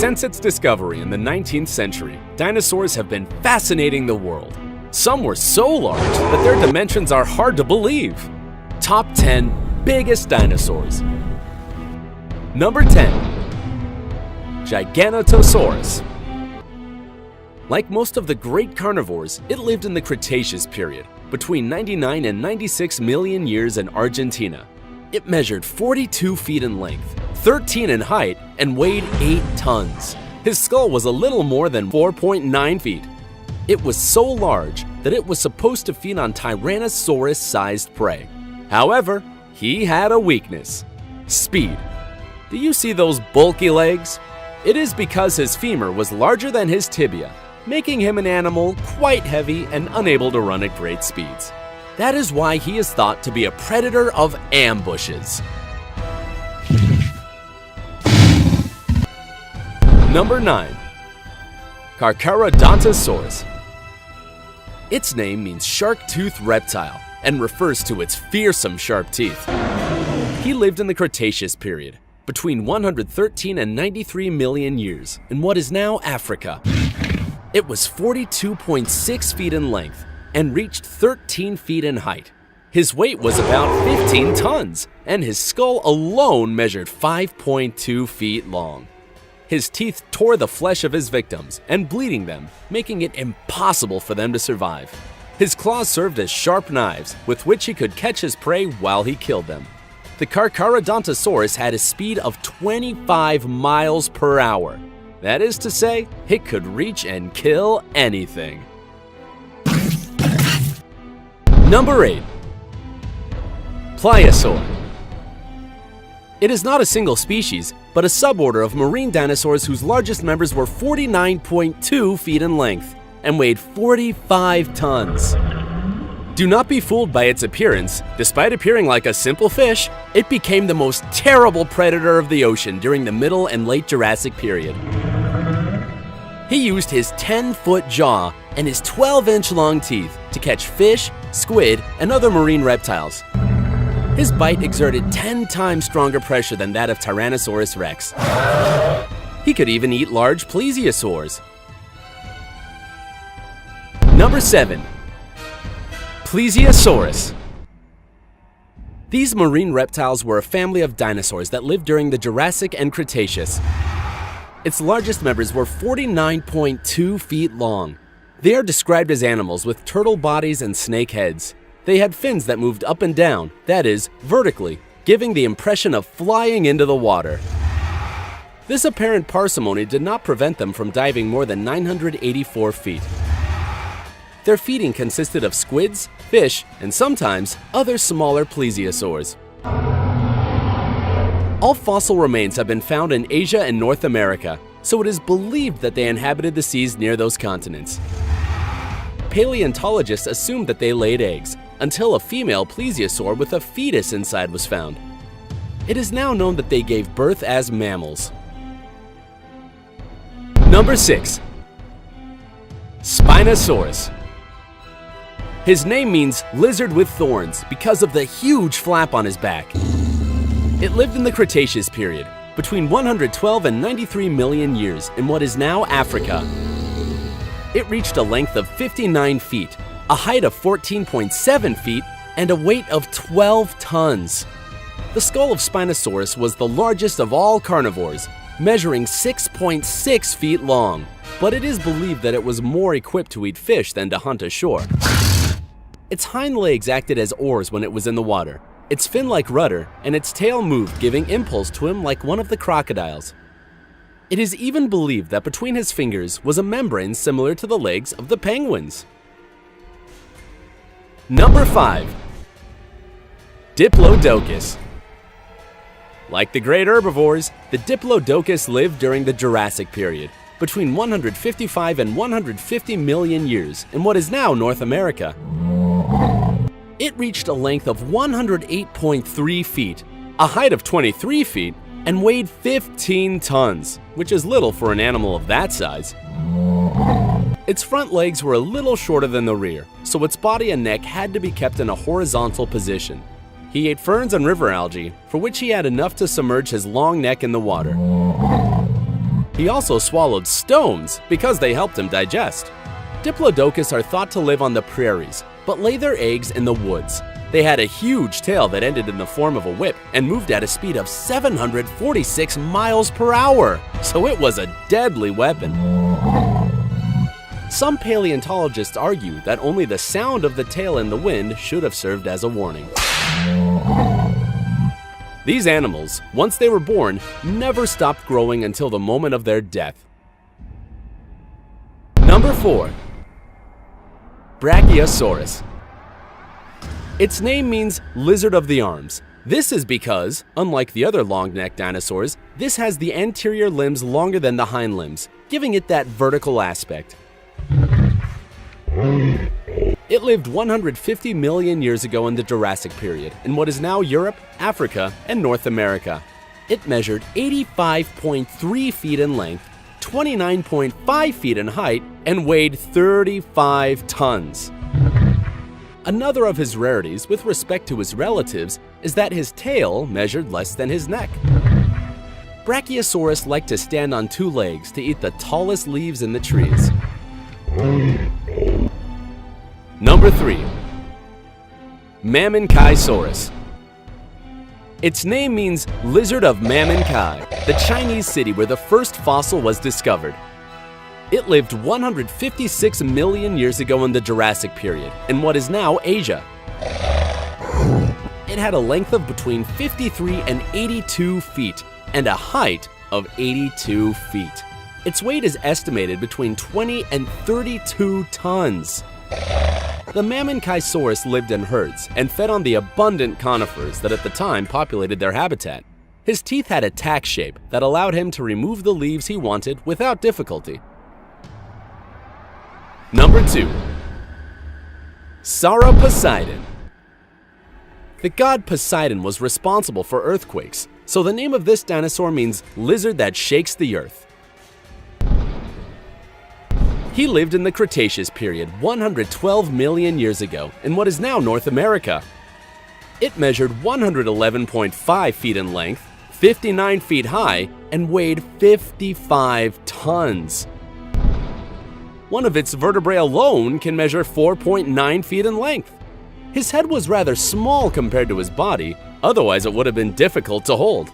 Since its discovery in the 19th century, dinosaurs have been fascinating the world. Some were so large that their dimensions are hard to believe. Top 10 biggest dinosaurs. Number 10. Giganotosaurus. Like most of the great carnivores, it lived in the Cretaceous period, between 99 and 96 million years in Argentina. It measured 42 feet in length, 13 in height, and weighed 8 tons. His skull was a little more than 4.9 feet. It was so large that it was supposed to feed on Tyrannosaurus-sized prey. However, he had a weakness: speed. Do you see those bulky legs? It is because his femur was larger than his tibia, making him an animal quite heavy and unable to run at great speeds. That is why he is thought to be a predator of ambushes. Number 9. Carcharodontosaurus. Its name means shark-toothed reptile and refers to its fearsome sharp teeth. He lived in the Cretaceous period, between 113 and 93 million years, in what is now Africa. It was 42.6 feet in length and reached 13 feet in height. His weight was about 15 tons, and his skull alone measured 5.2 feet long. His teeth tore the flesh of his victims and bleeding them, making it impossible for them to survive. His claws served as sharp knives with which he could catch his prey while he killed them. The Carcharodontosaurus had a speed of 25 miles per hour. That is to say, it could reach and kill anything. Number 8. Plesiosaur. It is not a single species, but a suborder of marine dinosaurs whose largest members were 49.2 feet in length and weighed 45 tons. Do not be fooled by its appearance. Despite appearing like a simple fish, it became the most terrible predator of the ocean during the Middle and Late Jurassic period. He used his 10-foot jaw and his 12-inch long teeth to catch fish, squid, and other marine reptiles. His bite exerted 10 times stronger pressure than that of Tyrannosaurus rex. He could even eat large plesiosaurs. Number 7. Plesiosaurus. These marine reptiles were a family of dinosaurs that lived during the Jurassic and Cretaceous. Its largest members were 49.2 feet long. They are described as animals with turtle bodies and snake heads. They had fins that moved up and down, that is, vertically, giving the impression of flying into the water. This apparent parsimony did not prevent them from diving more than 984 feet. Their feeding consisted of squids, fish, and sometimes other smaller plesiosaurs. All fossil remains have been found in Asia and North America, so it is believed that they inhabited the seas near those continents. Paleontologists assumed that they laid eggs, until a female plesiosaur with a fetus inside was found. It is now known that they gave birth as mammals. Number 6. Spinosaurus. His name means lizard with thorns because of the huge flap on his back. It lived in the Cretaceous period, between 112 and 93 million years in what is now Africa. It reached a length of 59 feet, a height of 14.7 feet, and a weight of 12 tons. The skull of Spinosaurus was the largest of all carnivores, measuring 6.6 feet long, but it is believed that it was more equipped to eat fish than to hunt ashore. Its hind legs acted as oars when it was in the water, its fin-like rudder, and its tail moved, giving impulse to him like one of the crocodiles. It is even believed that between his fingers was a membrane similar to the legs of the penguins. Number 5. Diplodocus. Like the great herbivores, the Diplodocus lived during the Jurassic period, between 155 and 150 million years in what is now North America. It reached a length of 108.3 feet, a height of 23 feet, and weighed 15 tons, which is little for an animal of that size. Its front legs were a little shorter than the rear, so its body and neck had to be kept in a horizontal position. He ate ferns and river algae, for which he had enough to submerge his long neck in the water. He also swallowed stones because they helped him digest. Diplodocus are thought to live on the prairies, but lay their eggs in the woods. They had a huge tail that ended in the form of a whip and moved at a speed of 746 miles per hour, so it was a deadly weapon. Some paleontologists argue that only the sound of the tail in the wind should have served as a warning. These animals, once they were born, never stopped growing until the moment of their death. Number 4. Brachiosaurus. Its name means lizard of the arms. This is because, unlike the other long-necked dinosaurs, this has the anterior limbs longer than the hind limbs, giving it that vertical aspect. It lived 150 million years ago in the Jurassic period in what is now Europe, Africa, and North America. It measured 85.3 feet in length, 29.5 feet in height, and weighed 35 tons. Another of his rarities with respect to his relatives is that his tail measured less than his neck. Brachiosaurus liked to stand on two legs to eat the tallest leaves in the trees. Number 3. Mamenchisaurus. Its name means lizard of Mamenchi, the Chinese city where the first fossil was discovered. It lived 156 million years ago in the Jurassic period in what is now Asia. It had a length of between 53 and 82 feet and a height of 82 feet. Its weight is estimated between 20 and 32 tons. The Mamenchisaurus lived in herds and fed on the abundant conifers that at the time populated their habitat. His teeth had a tack shape that allowed him to remove the leaves he wanted without difficulty. Number 2. Sauroposeidon. The god Poseidon was responsible for earthquakes, so the name of this dinosaur means lizard that shakes the earth. He lived in the Cretaceous period 112 million years ago in what is now North America. It measured 111.5 feet in length, 59 feet high, and weighed 55 tons. One of its vertebrae alone can measure 4.9 feet in length. His head was rather small compared to his body, otherwise it would have been difficult to hold.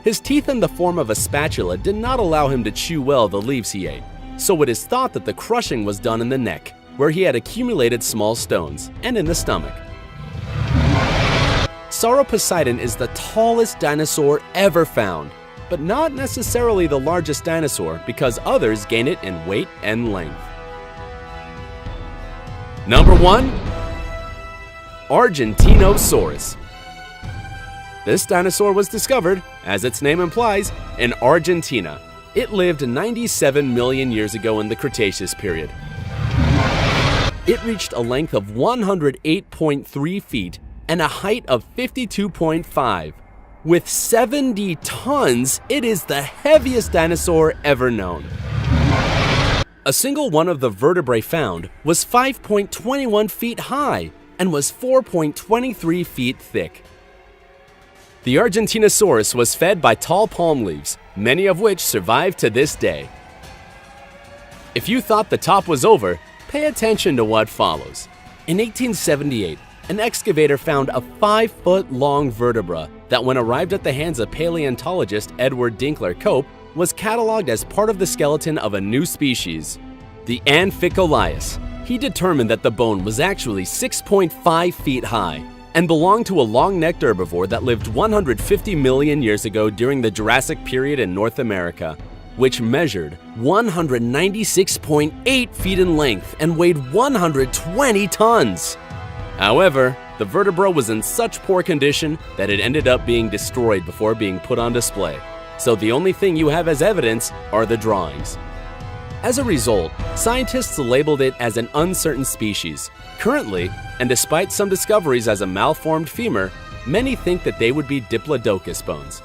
His teeth in the form of a spatula did not allow him to chew well the leaves he ate, so it is thought that the crushing was done in the neck, where he had accumulated small stones, and in the stomach. Sauroposeidon is the tallest dinosaur ever found, but not necessarily the largest dinosaur because others gain it in weight and length. Number 1. Argentinosaurus. This dinosaur was discovered, as its name implies, in Argentina. It lived 97 million years ago in the Cretaceous period. It reached a length of 108.3 feet and a height of 52.5. With 70 tons, it is the heaviest dinosaur ever known. A single one of the vertebrae found was 5.21 feet high and was 4.23 feet thick. The Argentinosaurus was fed by tall palm leaves, many of which survive to this day. If you thought the top was over, pay attention to what follows. In 1878, an excavator found a 5-foot-long vertebra that, when arrived at the hands of paleontologist Edward Dinkler Cope, was cataloged as part of the skeleton of a new species, the Anphicoelias. He determined that the bone was actually 6.5 feet high and belonged to a long-necked herbivore that lived 150 million years ago during the Jurassic period in North America, which measured 196.8 feet in length and weighed 120 tons. However, the vertebra was in such poor condition that it ended up being destroyed before being put on display, so the only thing you have as evidence are the drawings. As a result, scientists labeled it as an uncertain species. Currently, and despite some discoveries as a malformed femur, many think that they would be Diplodocus bones.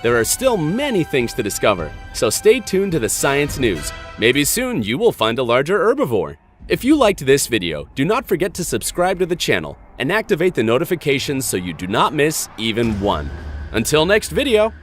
There are still many things to discover, so stay tuned to the science news. Maybe soon you will find a larger herbivore. If you liked this video, do not forget to subscribe to the channel and activate the notifications so you do not miss even one. Until next video!